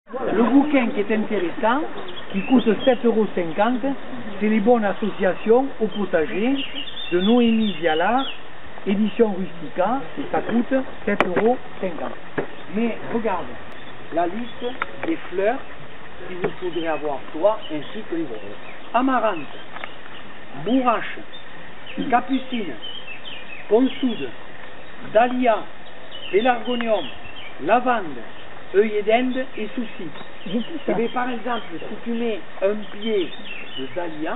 Le bouquin qui est intéressant, qui coûte 7,50 €, c'est les bonnes associations au potager de Noémie Vialard, édition Rustica, et ça coûte 7,50 €. Mais regarde, la liste des fleurs qu'il vous faudrait avoir toi ainsi que les autres. Amarante, bourrache, capucine, consoude, dahlia, pélargonium, lavande, œillet d'Inde et souci. Mais par exemple, si tu mets un pied de dahlia,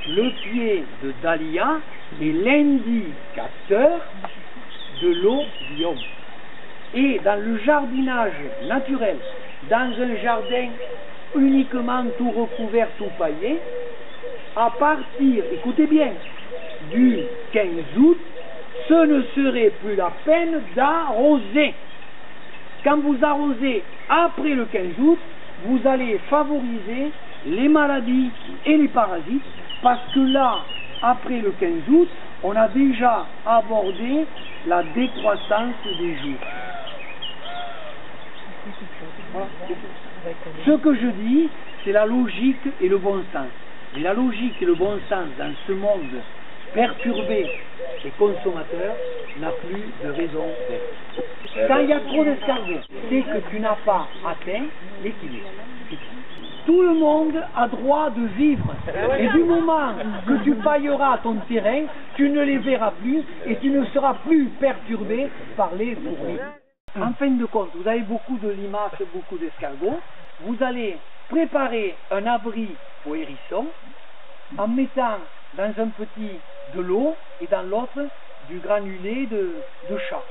le pied de dahlia est l'indicateur de l'obium. Et dans le jardinage naturel, dans un jardin uniquement tout recouvert, tout paillé, à partir, écoutez bien, du 15 août, ce ne serait plus la peine d'arroser. Quand vous arrosez après le 15 août, vous allez favoriser les maladies et les parasites, parce que là, après le 15 août, on a déjà abordé la décroissance des jours. Voilà. Ce que je dis, c'est la logique et le bon sens. Mais la logique et le bon sens dans ce monde perturbé et consommateur n'a plus de raison d'être. Quand il y a trop d'escargots, c'est que tu n'as pas atteint l'équilibre. Tout le monde a droit de vivre. Et du moment que tu pailleras ton terrain, tu ne les verras plus et tu ne seras plus perturbé par les fourmis. En fin de compte, vous avez beaucoup de limaces, beaucoup d'escargots. Vous allez préparer un abri aux hérissons en mettant dans un petit de l'eau et dans l'autre du granulé de chat.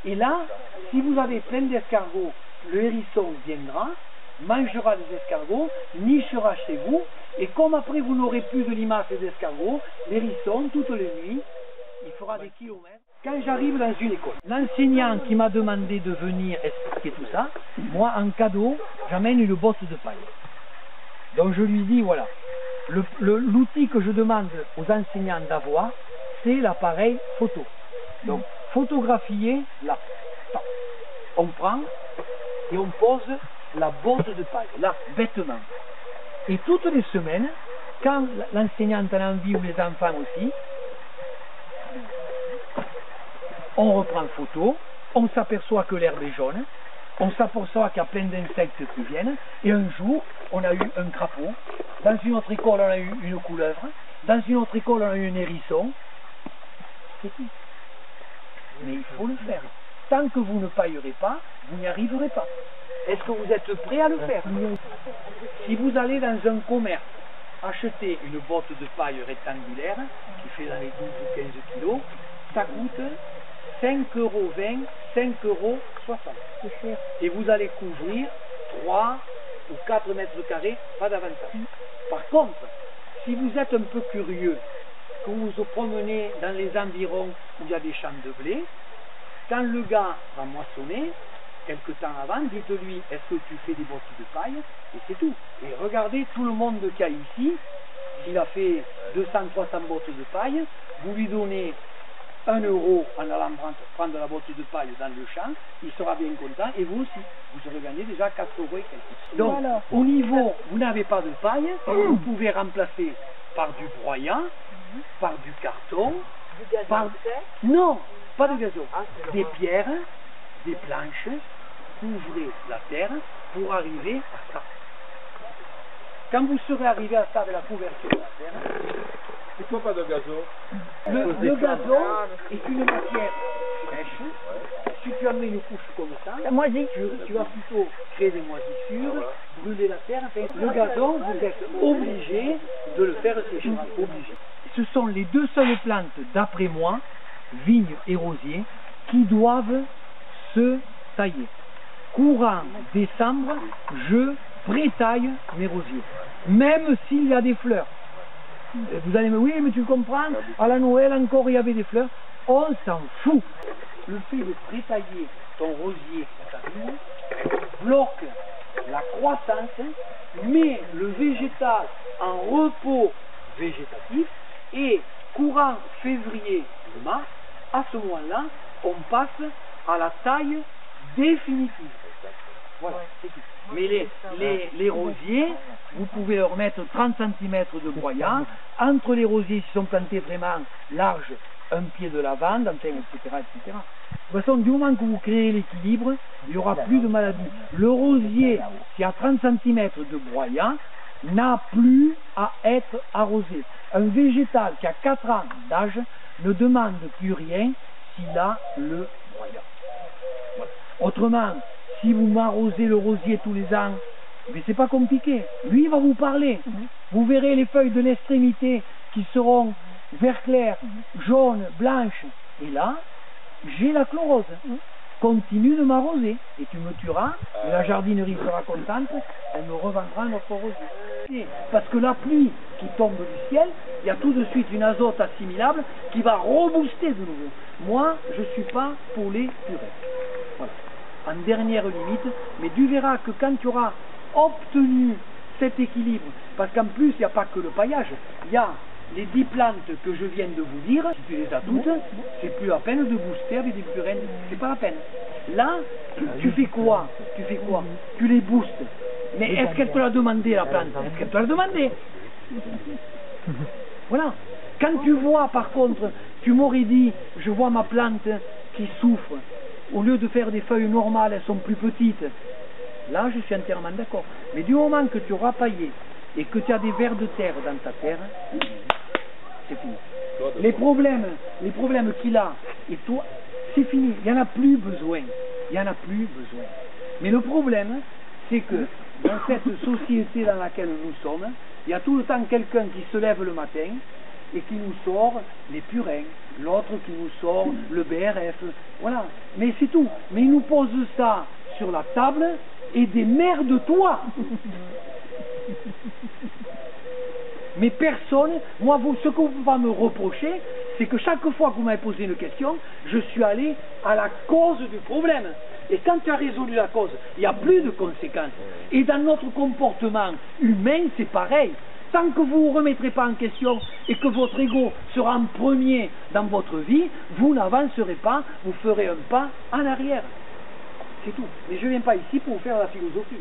Et là, si vous avez plein d'escargots, le hérisson viendra, mangera les escargots, nichera chez vous, et comme après vous n'aurez plus de limaces et d'escargots, l'hérisson, toutes les nuits, il fera des kilomètres. Quand j'arrive dans une école, l'enseignant qui m'a demandé de venir expliquer tout ça, moi en cadeau, j'amène une botte de paille. Donc je lui dis, voilà, l'outil que je demande aux enseignants d'avoir, c'est l'appareil photo. Donc photographier là. On prend et on pose la botte de paille, là, bêtement. Et toutes les semaines, quand l'enseignante en a envie ou les enfants aussi, on reprend photo, on s'aperçoit que l'herbe est jaune, on s'aperçoit qu'il y a plein d'insectes qui viennent, et un jour, on a eu un crapaud, dans une autre école, on a eu une couleuvre, dans une autre école, on a eu un hérisson. C'est tout. Mais il faut le faire. Tant que vous ne paillerez pas, vous n'y arriverez pas. Est-ce que vous êtes prêt à le faire? Si vous allez dans un commerce acheter une botte de paille rectangulaire, qui fait dans les 12 ou 15 kilos, ça coûte 5,20 €, 5,60 €. Et vous allez couvrir 3 ou 4 mètres carrés, pas davantage. Par contre, si vous êtes un peu curieux, que vous vous promenez dans les environs où il y a des champs de blé, quand le gars va moissonner, quelque temps avant, dites-lui, est-ce que tu fais des bottes de paille? Et c'est tout. Et regardez tout le monde qu'il y a ici, s'il a fait 200-300 bottes de paille, vous lui donnez 1 € en allant prendre la botte de paille dans le champ, il sera bien content, et vous aussi, vous aurez gagné déjà 4 € et quelques. Donc, voilà. Au niveau, vous n'avez pas de paille, vous pouvez remplacer par du broyat, par du carton, par... Non, pas de gazon, des pierres, des planches, couvrez la terre pour arriver à ça. Quand vous serez arrivé à ça avec la couverture de la terre, c'est quoi pas de gazon? Le gazon est une matière sèche. Si tu en mets une couche comme ça, tu vas plutôt créer des moisissures, brûler la terre. Enfin, le gazon, vous êtes obligé de le faire sécher. Obligé. Ce sont les deux seules plantes, d'après moi, vignes et rosiers, qui doivent se tailler. Courant décembre, je prétaille mes rosiers, même s'il y a des fleurs. Vous allez me dire, oui, mais tu comprends, à la Noël encore il y avait des fleurs. On s'en fout. Le fait de prétailler ton rosier ou ta vigne bloque la croissance, met le végétal en repos végétatif, et courant février-mars, à ce moment-là, on passe à la taille définitive. Voilà, c'est tout. Mais les rosiers, vous pouvez leur mettre 30 cm de broyat. Entre les rosiers qui sont plantés vraiment larges, un pied de lavande, enfin, etc., etc. De toute façon, du moment que vous créez l'équilibre, il n'y aura plus de maladies. Le rosier qui a 30 cm de broyat n'a plus à être arrosé. Un végétal qui a 4 ans d'âge ne demande plus rien s'il a le broyat. Voilà. Autrement, si vous m'arrosez le rosier tous les ans, mais c'est pas compliqué. Lui, il va vous parler. Vous verrez les feuilles de l'extrémité qui seront vert clair, jaune, blanche. Et là, j'ai la chlorose. Continue de m'arroser et tu me tueras. Et la jardinerie sera contente. Elle me revendra notre rosier. Parce que la pluie qui tombe du ciel, il y a tout de suite une azote assimilable qui va rebooster de nouveau. Moi, je ne suis pas pour les purées. Voilà. En dernière limite, mais tu verras que quand tu auras obtenu cet équilibre, parce qu'en plus, il n'y a pas que le paillage, il y a les 10 plantes que je viens de vous dire, si tu les as toutes, c'est plus la peine de booster avec des purines, c'est pas la peine. Là, tu fais quoi? Tu les boostes. Mais est-ce qu'elle te l'a demandé, la plante? Est-ce qu'elle te l'a demandé? Voilà. Quand tu vois, par contre, tu m'aurais dit, je vois ma plante qui souffre, au lieu de faire des feuilles normales, elles sont plus petites. Là, je suis entièrement d'accord. Mais du moment que tu auras paillé et que tu as des vers de terre dans ta terre, c'est fini. Les problèmes qu'il a, et toi, c'est fini. Il n'y en a plus besoin. Mais le problème, c'est que dans cette société dans laquelle nous sommes, il y a tout le temps quelqu'un qui se lève le matin et qui nous sort les purins, l'autre qui nous sort le BRF, voilà. Mais c'est tout. Mais il nous pose ça sur la table et des mères de toi. Mais personne, moi, ce que vous pouvez pas me reprocher, c'est que chaque fois que vous m'avez posé une question, je suis allé à la cause du problème. Et quand tu as résolu la cause, il n'y a plus de conséquences. Et dans notre comportement humain, c'est pareil. Tant que vous ne vous remettrez pas en question et que votre ego sera en premier dans votre vie, vous n'avancerez pas, vous ferez un pas en arrière. C'est tout. Mais je ne viens pas ici pour vous faire la philosophie.